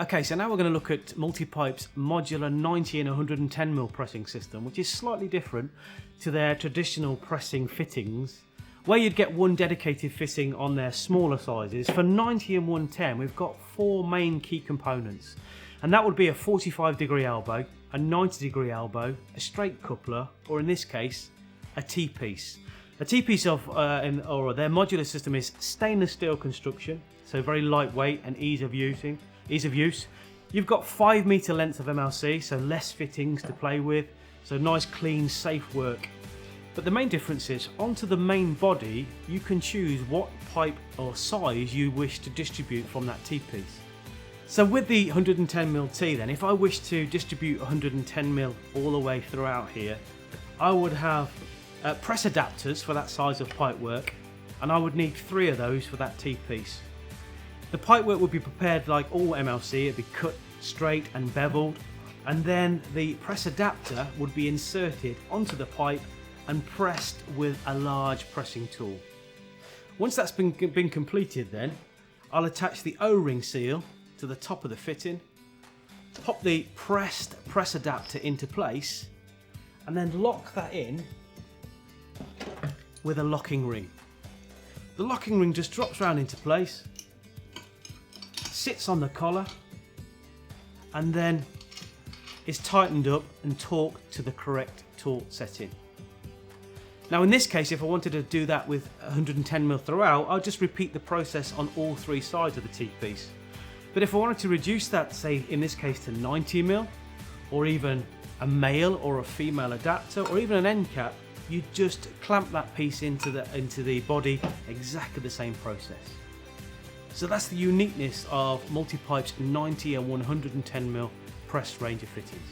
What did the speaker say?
Okay, so now we're going to look at Multipipe's modular 90 and 110mm pressing system, which is slightly different to their traditional pressing fittings, where you'd get one dedicated fitting on their smaller sizes. For 90 and 110, we've got four main key components, and that would be a 45-degree elbow, a 90-degree elbow, a straight coupler, or in this case, a T-piece. A T-piece or their modular system is stainless steel construction, so very lightweight and ease of use. You've got 5 meter length of MLC, so less fittings to play with, so nice, clean, safe work. But the main difference is, onto the main body, you can choose what pipe or size you wish to distribute from that T-piece. So with the 110mm T then, if I wish to distribute 110mm all the way throughout here, I would have press adapters for that size of pipe work, and I would need 3 of those for that T-piece. The pipe work would be prepared like all MLC, it'd be cut straight and beveled, and then the press adapter would be inserted onto the pipe and pressed with a large pressing tool. Once that's been completed then, I'll attach the O-ring seal to the top of the fitting, pop the pressed press adapter into place, and then lock that in with a locking ring. The locking ring just drops round into place, sits on the collar, and then is tightened up and torqued to the correct torque setting. Now in this case, if I wanted to do that with 110mm throughout, I'll just repeat the process on all 3 sides of the T-piece. But if I wanted to reduce that, say in this case to 90mm, or even a male or a female adapter, or even an end cap, you just clamp that piece into the body, exactly the same process. So that's the uniqueness of Multipipe's 90 and 110mm press range of fittings.